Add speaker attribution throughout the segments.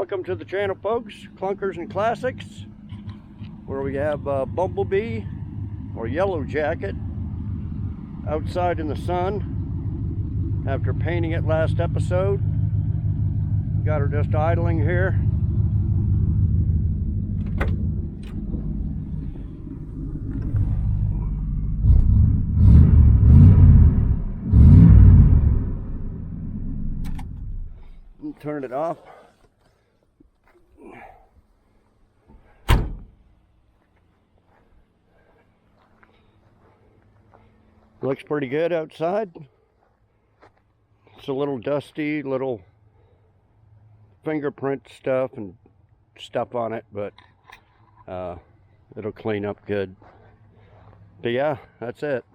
Speaker 1: Welcome to the channel, folks. Clunkers and Classics, where we have Bumblebee or Yellow Jacket outside in the sun after painting it last episode. Got her just idling here. Turn it off. Looks pretty good outside. It's a little dusty, little fingerprint stuff and stuff on it, but it'll clean up good. But yeah, that's it.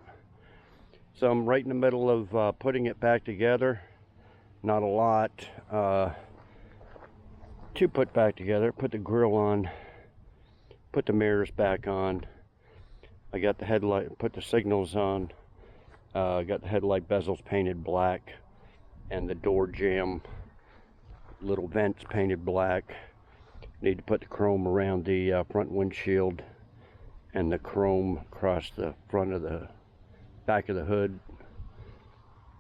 Speaker 1: So I'm right in the middle of putting it back together. Not a lot to put back together. Put the grill on, put the mirrors back on. I got the headlight, put the signals on. Got the headlight bezels painted black and the door jamb little vents painted black. Need to put the chrome around the front windshield and the chrome across the front of the back of the hood.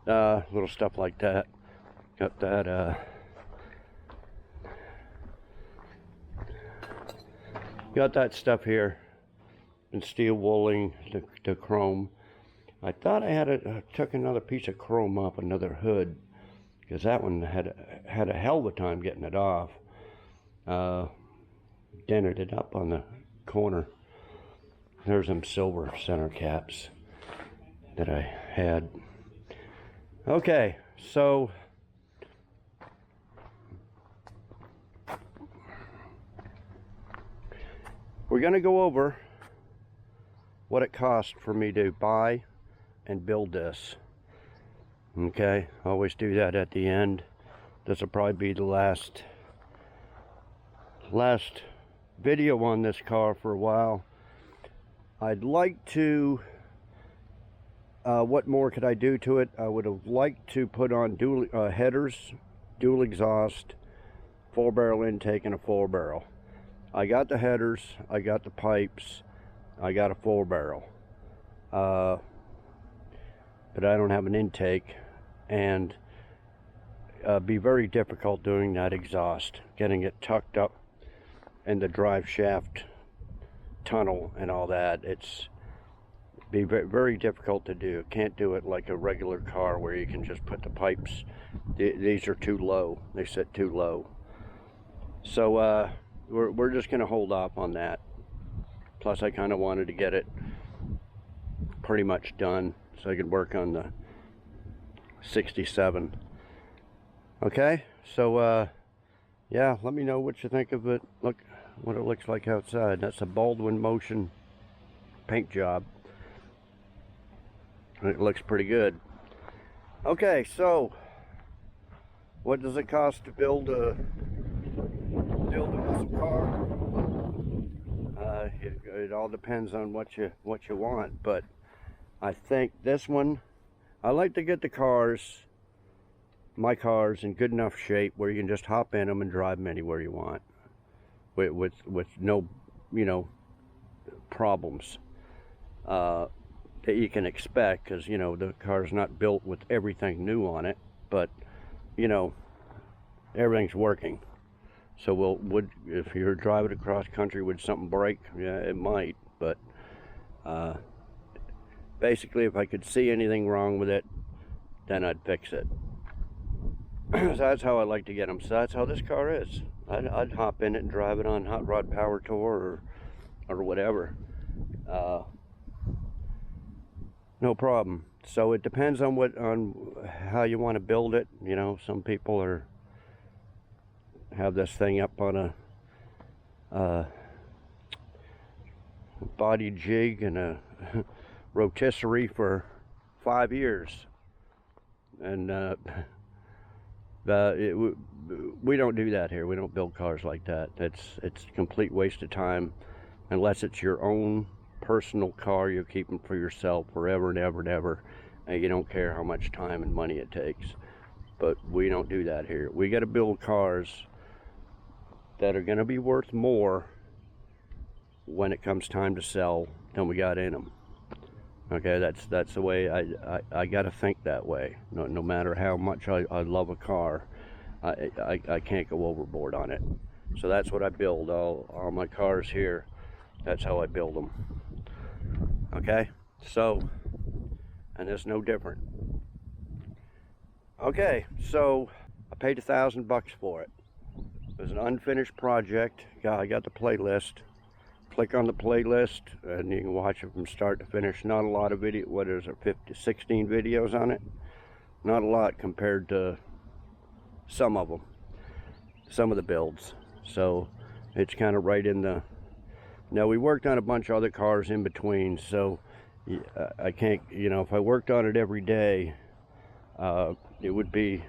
Speaker 1: Little stuff like that. Got that stuff here and steel wooling the chrome. I thought I had took another piece of chrome off another hood, because that one had a hell of a time getting it off. Dented it up on the corner. There's them silver center caps that I had. Okay, so we're going to go over what it cost for me to buy and build this. Okay, always do that at the end. This will probably be the last video on this car for a while. I'd like to, what more could I do to it? I would have liked to put on dual headers, dual exhaust, 4-barrel intake, and a 4-barrel. I got the headers, I got the pipes, I got a 4-barrel. But I don't have an intake, and be very difficult doing that exhaust, getting it tucked up in the drive shaft tunnel and all that. It's be very difficult to do. Can't do it like a regular car where you can just put the pipes. These are too low. They sit too low. So we're just going to hold off on that. Plus I kind of wanted to get it pretty much done so I could work on the 67. Okay, so yeah, let me know what you think of it. Look what it looks like outside. That's a Baldwin Motion paint job. It looks pretty good. Okay, so what does it cost to build a muscle car? It all depends on what you want, but I think this one, I like to get my cars in good enough shape where you can just hop in them and drive them anywhere you want with no, problems that you can expect, because the car's not built with everything new on it, but everything's working. So if you're driving across country, would something break? Yeah, it might, but basically, if I could see anything wrong with it, then I'd fix it. So that's how I like to get them. So that's how this car is. I'd hop in it and drive it on Hot Rod Power Tour or whatever. No problem. So it depends on how you want to build it. Some people have this thing up on a body jig and a rotisserie for 5 years, and we don't do that here. We don't build cars like that. It's a complete waste of time, unless it's your own personal car you're keeping for yourself forever and ever and ever, and you don't care how much time and money it takes. But we don't do that here. We got to build cars that are going to be worth more when it comes time to sell than we got in them. Okay, that's the way I got to think that way. No matter how much I love a car, I can't go overboard on it. So that's what I build. All my cars here, that's how I build them. Okay, so, and it's no different. Okay, so I paid $1,000 for it. It was an unfinished project. I got the playlist. Click on the playlist and you can watch it from start to finish. Not a lot of video. What is it, 16 videos on it? Not a lot compared to some of them, some of the builds. So it's kind of right in the. Now we worked on a bunch of other cars in between, so I can't. You know, if I worked on it every day, it would be,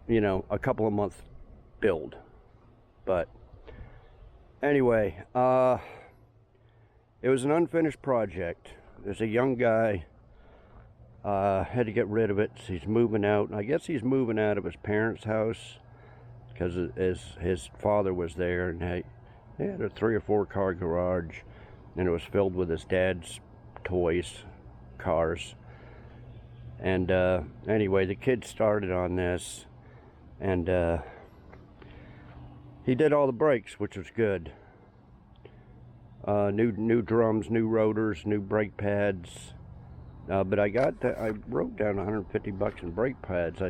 Speaker 1: you know, a couple of months build. But anyway, it was an unfinished project. There's a young guy, had to get rid of it. He's moving out. I guess he's moving out of his parents' house because his father was there, and he had a 3 or 4 car garage, and it was filled with his dad's toys, cars. And anyway, the kid started on this, and he did all the brakes, which was good. New drums, new rotors, new brake pads. But I wrote down $150 in brake pads.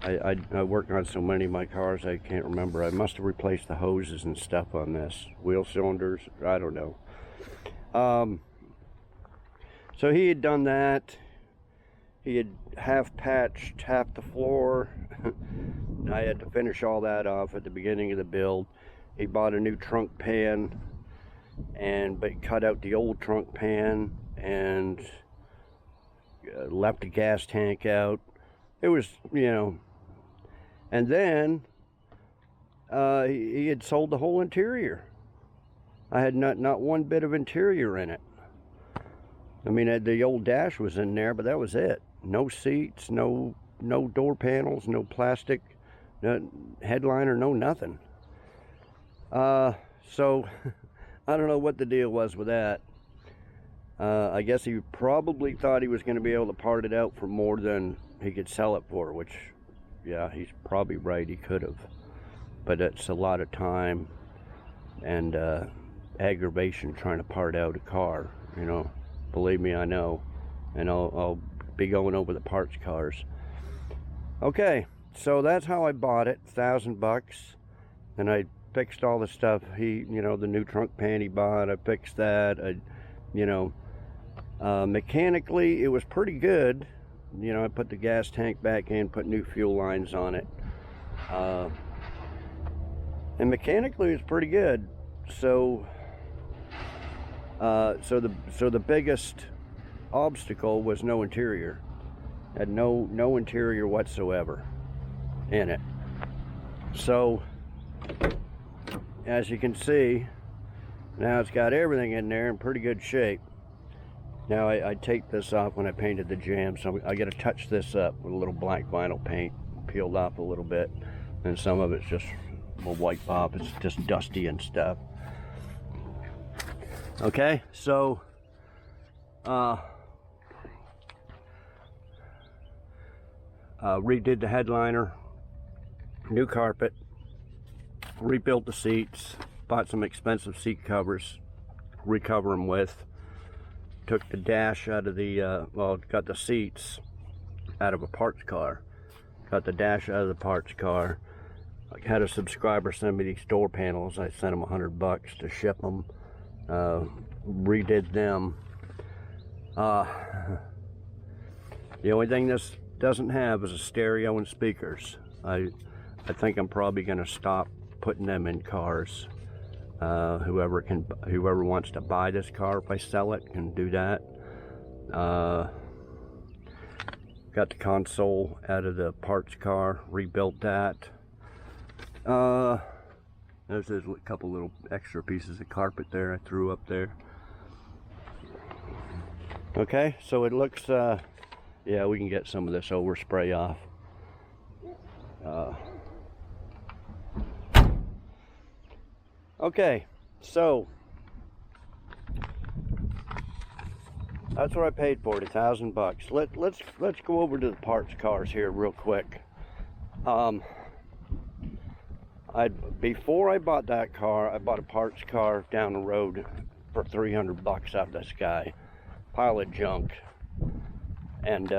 Speaker 1: I worked on so many of my cars I can't remember. I must have replaced the hoses and stuff on this. Wheel cylinders, I don't know. So he had done that. He had half patched half the floor. I had to finish all that off at the beginning of the build. He bought a new trunk pan, but cut out the old trunk pan and left the gas tank out. It was, you know, and then he had sold the whole interior. I had not one bit of interior in it. I mean, the old dash was in there, but that was it. No seats, no door panels, no plastic, no headliner, no nothing. So I don't know what the deal was with that. I guess he probably thought he was going to be able to part it out for more than he could sell it for, which, yeah, he's probably right, he could have. But it's a lot of time and aggravation trying to part out a car, you know. Believe me, I know. And I'll be going over the parts cars. Okay, so that's how I bought it, $1,000. And I fixed all the stuff. You know, the new trunk pan he bought, I fixed that. Mechanically, it was pretty good. You know, I put the gas tank back in, put new fuel lines on it. And mechanically, it was pretty good. So the biggest obstacle was no interior. Had no interior whatsoever in it. So as you can see, now it's got everything in there in pretty good shape. Now I taped this off when I painted the jam, so I got to touch this up with a little black vinyl paint, peeled off a little bit, and some of it's just will wipe off. It's just dusty and stuff. Okay, so redid the headliner, new carpet, rebuilt the seats, bought some expensive seat covers, recover them with, took the dash out of the, got the seats out of a parts car, got the dash out of the parts car. I had a subscriber send me these door panels. I sent him $100 to ship them. Redid them. The only thing this doesn't have is a stereo and speakers. I think I'm probably going to stop putting them in cars. Whoever wants to buy this car, if I sell it, can do that. Got the console out of the parts car, rebuilt that. There's a couple little extra pieces of carpet there I threw up there. Okay, so it looks, yeah, we can get some of this overspray off. Okay, so that's what I paid for it, $1,000. Let's go over to the parts cars here real quick. Before I bought that car, I bought a parts car down the road for $300 out of this guy. Pile of junk. And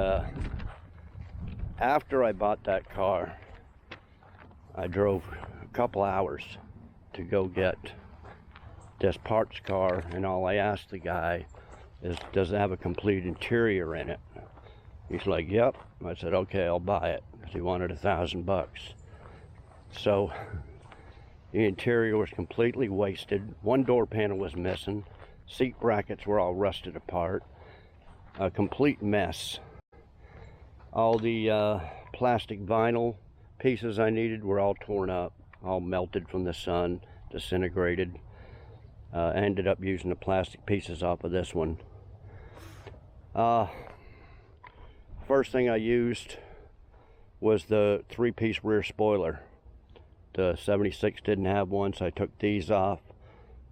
Speaker 1: after I bought that car, I drove a couple hours to go get this parts car, and all I asked the guy is, does it have a complete interior in it? He's like, yep. I said, okay, I'll buy it, because he wanted $1,000. So the interior was completely wasted. One door panel was missing. Seat brackets were all rusted apart. A complete mess. All the plastic vinyl pieces I needed were all torn up, all melted from the sun, disintegrated. I ended up using the plastic pieces off of this one. First thing I used was the 3-piece rear spoiler. The 76 didn't have one, so I took these off,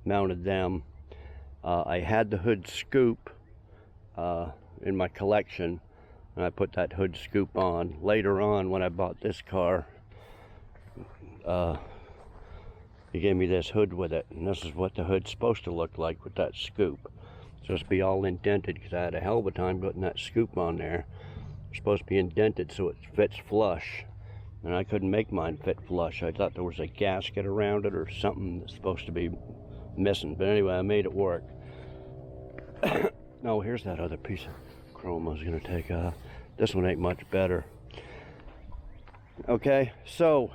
Speaker 1: mounted them. I had the hood scoop in my collection, and I put that hood scoop on. Later on, when I bought this car, he gave me this hood with it, and this is what the hood's supposed to look like with that scoop. It's supposed to be all indented, because I had a hell of a time putting that scoop on there. It's supposed to be indented so it fits flush, and I couldn't make mine fit flush. I thought there was a gasket around it or something that's supposed to be missing, but anyway, I made it work. No, here's that other piece of chrome I was going to take off. This one ain't much better. Okay, so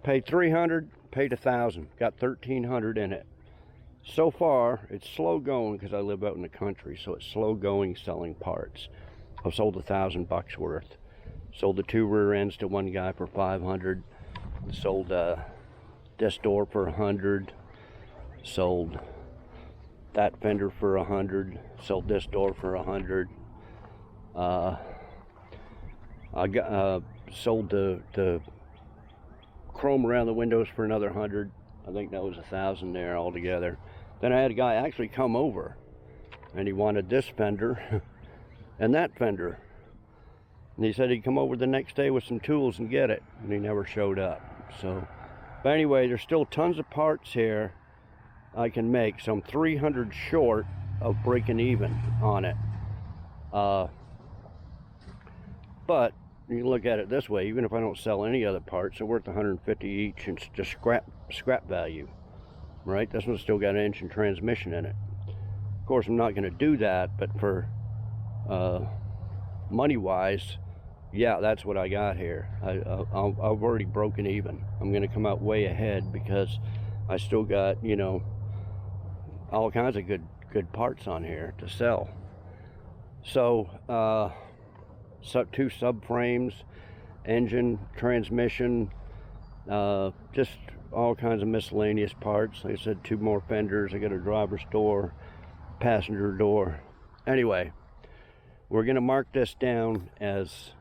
Speaker 1: paid $300, paid $1,000, got $1,300 in it. So far, it's slow going because I live out in the country, so it's slow going selling parts. I've sold $1,000 worth. Sold the 2 rear ends to one guy for $500. Sold this door for $100. Sold that fender for $100. Sold this door for $100. I got sold the chrome around the windows for another $100. I think that was $1,000 there altogether. Then I had a guy actually come over, and he wanted this fender and that fender, and he said he'd come over the next day with some tools and get it, and he never showed up. So, but anyway, there's still tons of parts here I can make, so I'm 300 short of breaking even on it. But you can look at it this way: even if I don't sell any other parts, they're worth $150 each, and it's just scrap value, right? This one's still got an engine transmission in it. Of course, I'm not going to do that, but for money wise, yeah, that's what I got here. I've already broken even. I'm going to come out way ahead because I still got, you know, all kinds of good parts on here to sell. So 2 subframes, engine, transmission, just all kinds of miscellaneous parts. Like I said, 2 more fenders. I got a driver's door, passenger door. Anyway, we're gonna mark this down as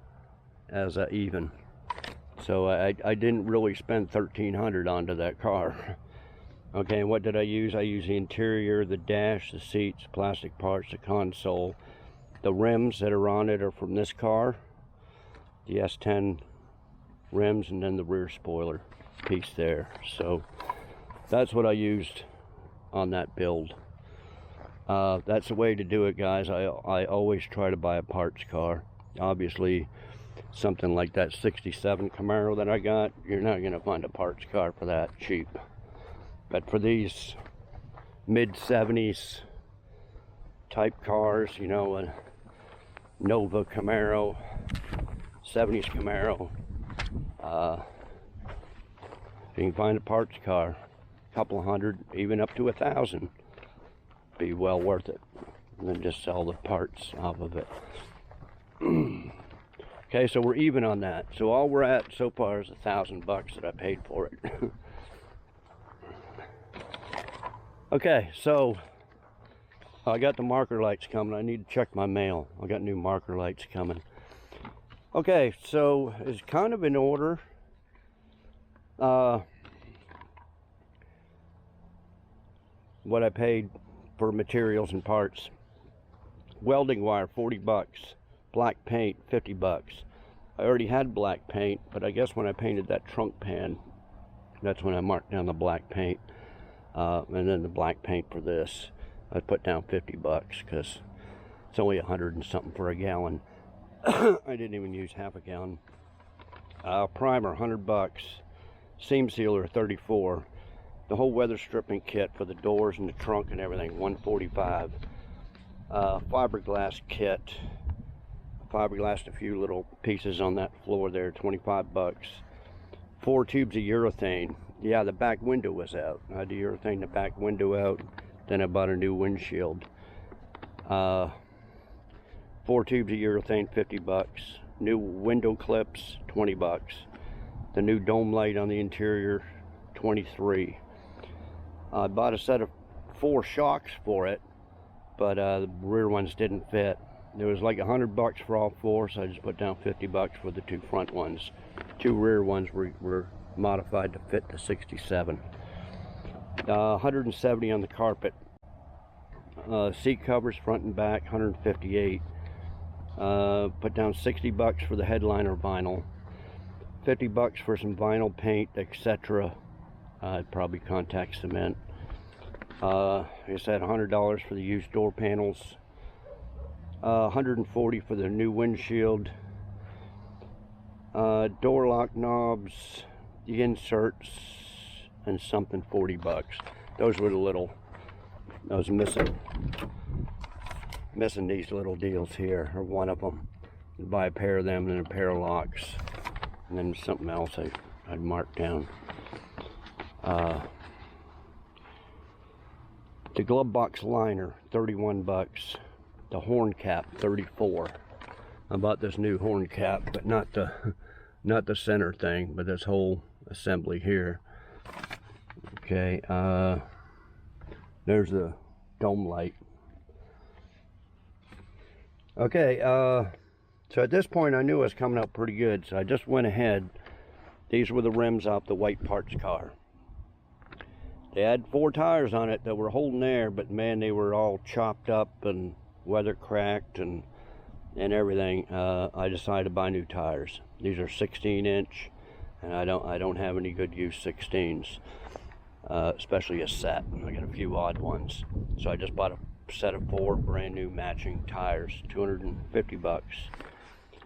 Speaker 1: even. So I didn't really spend $1,300 onto that car. Okay, and what did I use? I used the interior, the dash, the seats, plastic parts, the console. The rims that are on it are from this car, the S10 rims, and then the rear spoiler piece there. So that's what I used on that build. That's the way to do it, guys. I always try to buy a parts car. Obviously, something like that 67 Camaro that I got, you're not going to find a parts car for that cheap. But for these mid-70s type cars, you know, a Nova Camaro, 70s Camaro, you can find a parts car, a couple hundred, even up to $1,000, be well worth it. And then just sell the parts off of it. Okay, so we're even on that. So all we're at so far is $1,000 that I paid for it. Okay, so I got the marker lights coming. I need to check my mail. I got new marker lights coming. Okay, so it's kind of in order. what I paid for materials and parts. Welding wire, 40 bucks. Black paint, 50 bucks. I already had black paint, but I guess when I painted that trunk pan, that's when I marked down the black paint. And then the black paint for this, I put down 50 bucks because it's only 100 and something for a gallon. I didn't even use half a gallon. Primer, 100 bucks. Seam sealer, 34. The whole weather stripping kit for the doors and the trunk and everything, 145. Fiberglass kit. Fiberglassed a few little pieces on that floor there, 25 bucks. 4 tubes of urethane. Yeah, the back window was out. I had to urethane the back window out. Then I bought a new windshield. 4 tubes of urethane, 50 bucks. New window clips, 20 bucks. The new dome light on the interior, 23. I bought a set of 4 shocks for it, but the rear ones didn't fit. There was like 100 bucks for all 4, so I just put down 50 bucks for the 2 front ones. 2 rear ones were modified to fit the 67. 170 on the carpet. Seat covers front and back, 158. Put down 60 bucks for the headliner vinyl. 50 bucks for some vinyl paint, etc. Probably contact cement. I said $100 for the used door panels. 140 for the new windshield. Door lock knobs, the inserts, and something 40 bucks. Those were the little, I was missing these little deals here, or one of them. I'd buy a pair of them and a pair of locks, and then something else I'd mark down. The glove box liner, 31 bucks. The horn cap, 34. I bought this new horn cap, but not the center thing, but this whole assembly here. Okay, there's the dome light. Okay, so at this point I knew it was coming up pretty good, so I just went ahead. These were the rims off the white parts car. They had 4 tires on it that were holding air, but man, they were all chopped up and weather cracked and everything. I decided to buy new tires. These are 16-inch, and I don't have any good use 16s, especially a set. I got a few odd ones, so I just bought a set of 4 brand new matching tires, 250 bucks.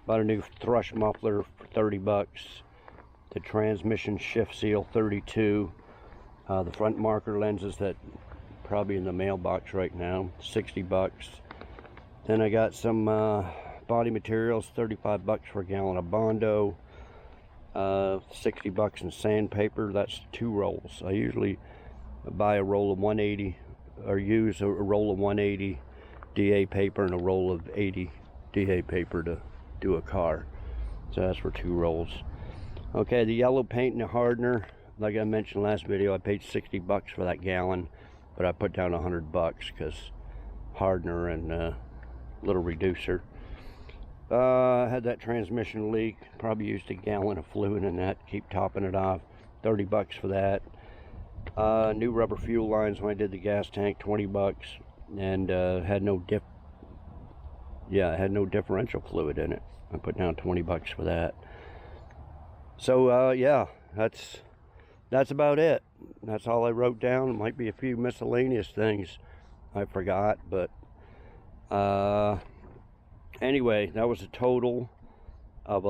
Speaker 1: Bought a new thrush muffler for 30 bucks. The transmission shift seal, 32. The front marker lenses that probably in the mailbox right now, 60 bucks. Then I got some body materials, 35 bucks for a gallon of Bondo, 60 bucks in sandpaper. That's 2 rolls. I usually buy a roll of 180, or use a roll of 180 DA paper and a roll of 80 DA paper to do a car. So that's for 2 rolls. Okay, the yellow paint and the hardener, like I mentioned last video, I paid 60 bucks for that gallon, but I put down 100 bucks because hardener and little reducer. Had that transmission leak, probably used a gallon of fluid in that, keep topping it off, 30 bucks for that. New rubber fuel lines when I did the gas tank, 20 bucks, and had no differential fluid in it. I put down 20 bucks for that. So yeah, that's about it. That's all I wrote down. It might be a few miscellaneous things I forgot, but anyway, that was a total of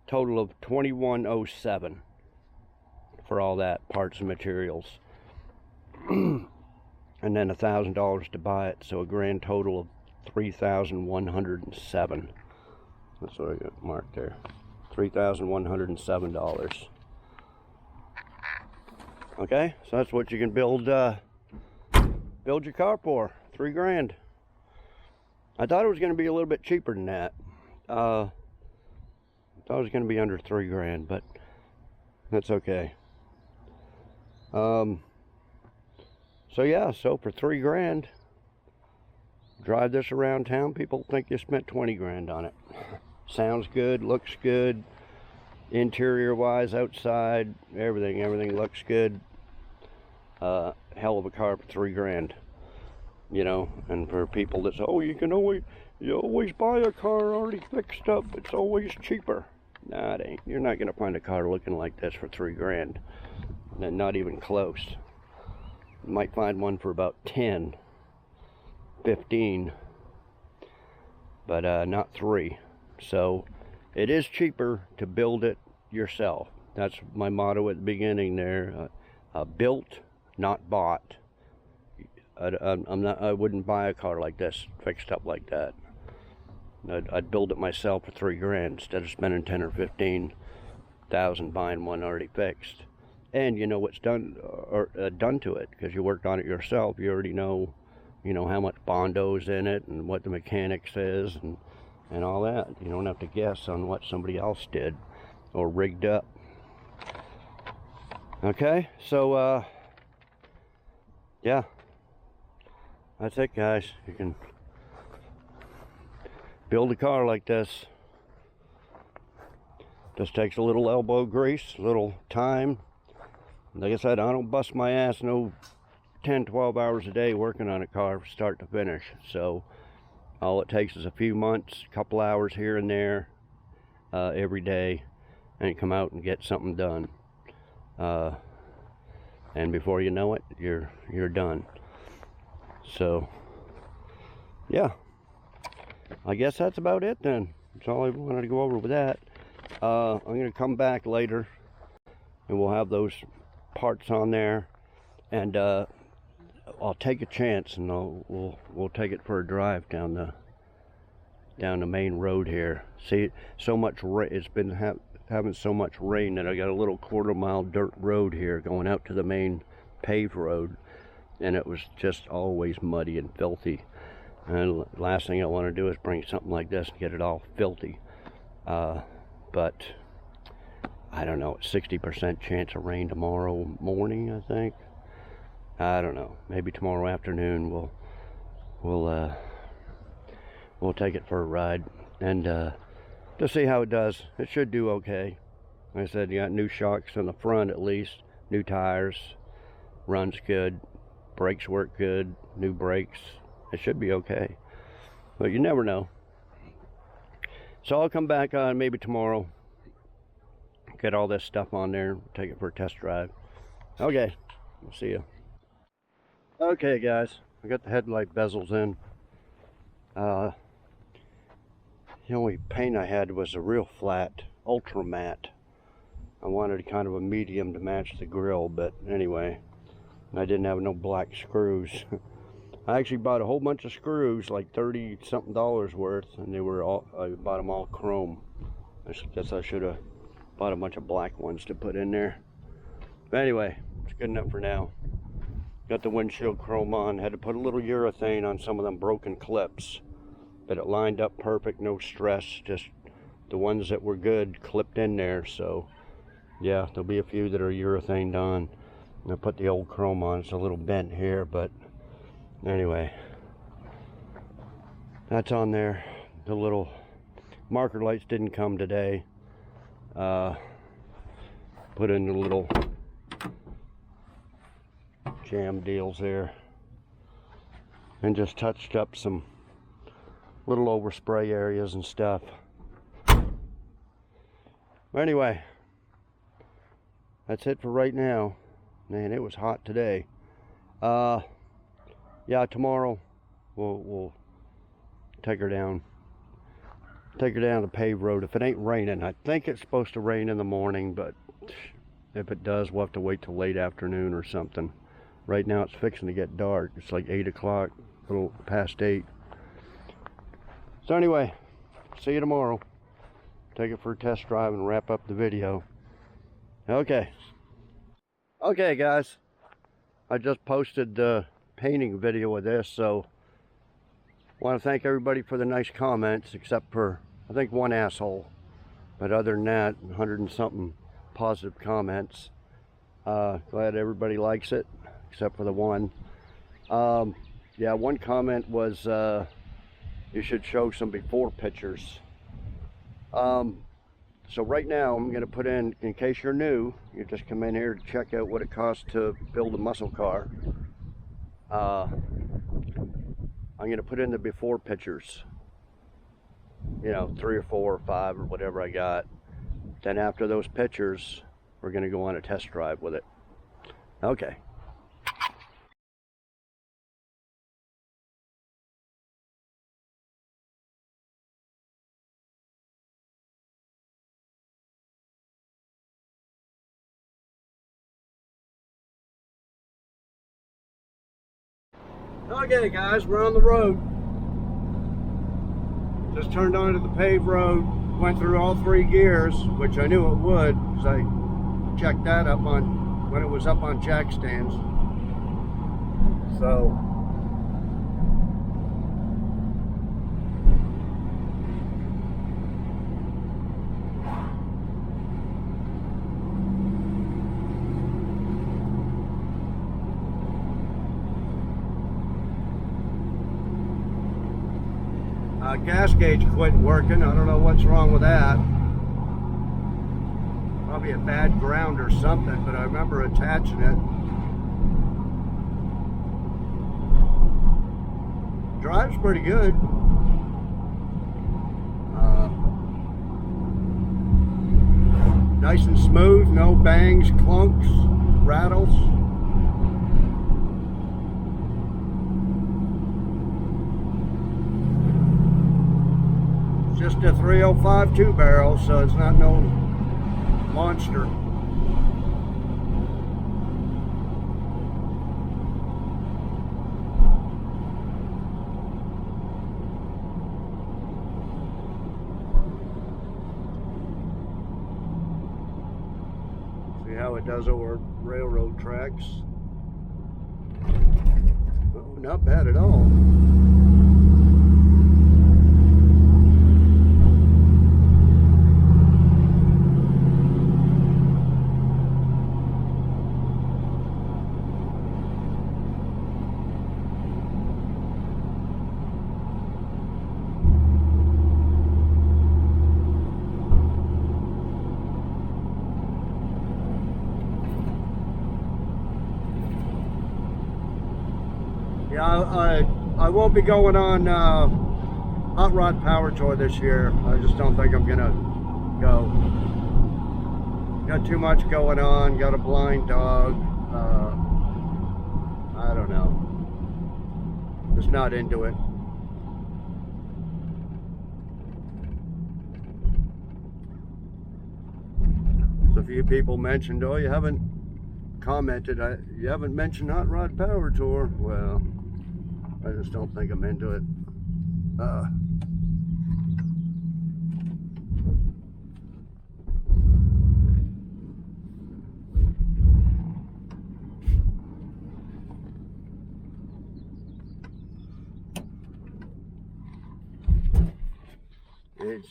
Speaker 1: total of $2107 for all that, parts and materials. And then $1,000 to buy it, so a grand total of $3,107. That's what I got marked there. $3,107. Okay, so that's what you can build your car for, $3 grand. I thought it was going to be a little bit cheaper than that. I thought it was going to be under 3 grand, but that's okay. So yeah, so for 3 grand, drive this around town, people think you spent 20 grand on it. Sounds good, looks good, interior wise, outside, everything looks good. Hell of a car for $3 grand, you know. And for people that say, oh, you always buy a car already fixed up, it's always cheaper. Nah, it ain't. You're not gonna find a car looking like this for $3 grand, and not even close. You might find one for about 10, 15, but not 3. So it is cheaper to build it yourself. That's my motto at the beginning there. Built, not bought. I wouldn't buy a car like this fixed up like that. I'd build it myself for $3 grand instead of spending 10 or 15,000 buying one already fixed. And you know what's done to it because you worked on it yourself. You already know, how much Bondo's in it and what the mechanics is and all that. You don't have to guess on what somebody else did or rigged up. Okay, so yeah, that's it, guys. You can build a car like this. Just takes a little elbow grease, a little time. Like I said, I don't bust my ass no 10, 12 hours a day working on a car from start to finish. So all it takes is a few months, a couple hours here and there, every day, and you come out and get something done. And before you know it, you're done. So yeah, I guess that's about it then. That's all I wanted to go over with that. I'm gonna come back later and we'll have those parts on there, and I'll take a chance and we'll take it for a drive down the main road here. See, so much it's been having so much rain that I got a little quarter-mile dirt road here going out to the main paved road, and it was just always muddy and filthy. And the last thing I want to do is bring something like this and get it all filthy. But I don't know, 60% chance of rain tomorrow morning, I think. I don't know, maybe tomorrow afternoon we'll take it for a ride and to see how it does. It should do okay. Like I said, you got new shocks on the front at least, new tires, runs good, brakes work good, new brakes. It should be okay, but you never know. So I'll come back on maybe tomorrow, get all this stuff on there, take it for a test drive. Okay, we'll see you. Okay guys, I got the headlight bezels in. The only paint I had was a real flat ultra matte. I wanted kind of a medium to match the grill, but anyway, I didn't have no black screws. I actually bought a whole bunch of screws, like $30-something worth, and they were all, I bought them all chrome. I guess I should have bought a bunch of black ones to put in there. But anyway, it's good enough for now. Got the windshield chrome on, had to put a little urethane on some of them broken clips. But it lined up perfect, no stress, just the ones that were good clipped in there. So yeah, there'll be a few that are urethaned on. And I put the old chrome on, it's a little bent here, but anyway, that's on there. The little marker lights didn't come today. Put in the little jam deals there and just touched up some little overspray areas and stuff. Anyway, that's it for right now. Man, it was hot today. Yeah, tomorrow we'll take her down the paved road if it ain't raining. I think it's supposed to rain in the morning, but if it does, we'll have to wait till late afternoon or something. Right now it's fixing to get dark. It's like 8 o'clock, a little past 8. So anyway, see you tomorrow. Take it for a test drive and wrap up the video. Okay guys, I just posted the painting video of this, so I want to thank everybody for the nice comments, except for I think one asshole, but other than that, 100 and something positive comments. Glad everybody likes it except for the one. Yeah, one comment was you should show some before pictures So right now I'm going to put in case you're new, you just come in here to check out what it costs to build a muscle car. I'm going to put in the before pictures, you know, 3 or 4 or 5 or whatever I got. Then after those pictures, we're going to go on a test drive with it. Okay. Okay guys, we're on the road. Just turned onto the paved road, went through all 3 gears, which I knew it would, because I checked that up on when it was up on jack stands. So gas gauge quit working. I don't know what's wrong with that. Probably a bad ground or something, but I remember attaching it. Drives pretty good. Nice and smooth, no bangs, clunks, rattles. Just a 305 2-barrel, so it's not no monster. See how it does over railroad tracks. Oh, not bad at all. Yeah, I won't be going on Hot Rod Power Tour this year. I just don't think I'm gonna go. Got too much going on, got a blind dog. I don't know. Just not into it. So a few people mentioned, oh, you haven't commented, you haven't mentioned Hot Rod Power Tour. Well, I just don't think I'm into it.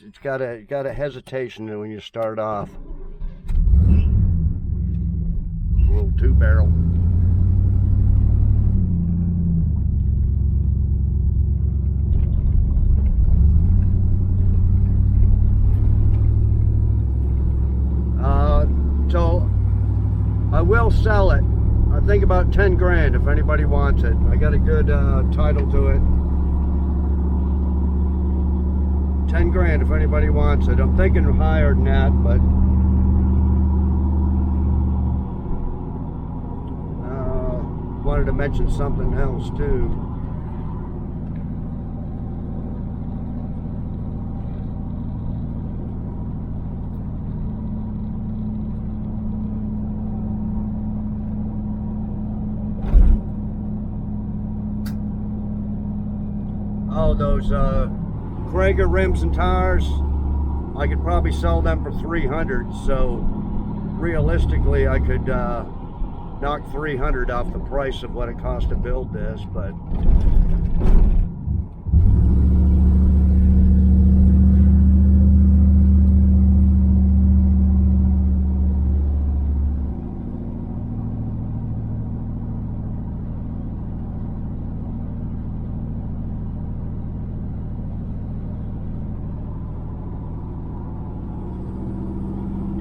Speaker 1: It's got a hesitation when you start off. A little 2-barrel. So I will sell it. I think about 10 grand if anybody wants it. I got a good title to it. 10 grand if anybody wants it. I'm thinking higher than that, but wanted to mention something else too. Oh, those Krager rims and tires, I could probably sell them for 300, so realistically I could knock 300 off the price of what it cost to build this, but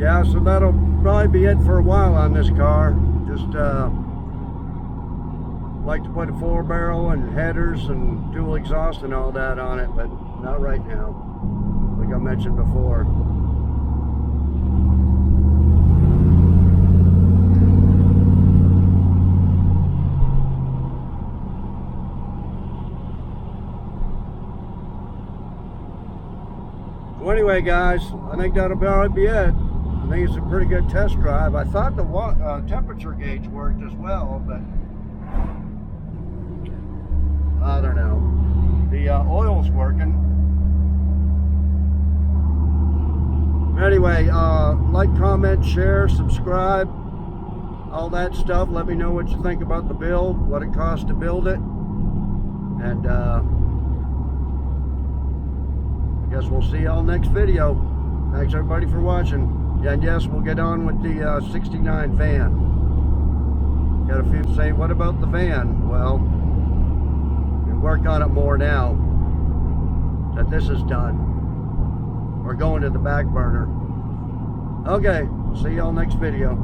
Speaker 1: Yeah, so that'll probably be it for a while on this car. Just like to put a 4-barrel and headers and dual exhaust and all that on it, but not right now, like I mentioned before. So anyway, guys, I think that'll probably be it. I think it's a pretty good test drive. I thought the temperature gauge worked as well, but I don't know. The oil's working. Anyway, like, comment, share, subscribe, all that stuff. Let me know what you think about the build, what it costs to build it, and I guess we'll see y'all next video. Thanks everybody for watching. And yes, we'll get on with the 69 van. Got a few say, what about the van? Well, we work on it more now that this is done. We're going to the back burner. Okay, see y'all next video.